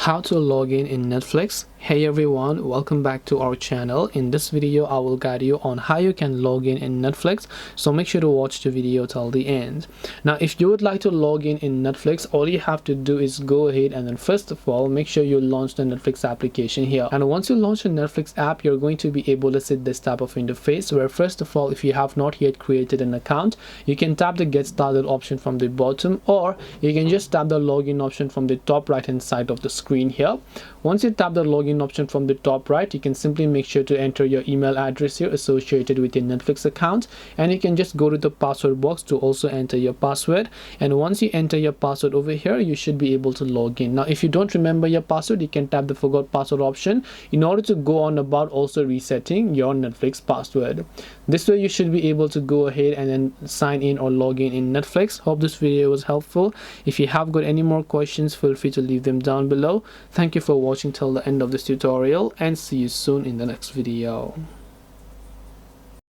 How to log in Netflix. Hey everyone, welcome back to our channel. In this video I will guide you on how you can log in Netflix, so make sure to watch the video till the end. Now if you would like to log in Netflix, all you have to do is go ahead and then first of all make sure you launch the Netflix application here. And once you launch the Netflix app, you're going to be able to see this type of interface where first of all, if you have not yet created an account, you can tap the get started option from the bottom, or you can just tap the login option from the top right hand side of the screen here. Once you tap the login option from the top right, you can simply make sure to enter your email address here associated with your Netflix account, and you can just go to the password box to also enter your password. And once you enter your password over here, you should be able to log in. Now if you don't remember your password, you can tap the forgot password option in order to go on about also resetting your Netflix password. This way you should be able to go ahead and then sign in or log in Netflix. Hope this video was helpful. If you have got any more questions, feel free to leave them down below. Thank you for watching till the end of this tutorial, and see you soon in the next video.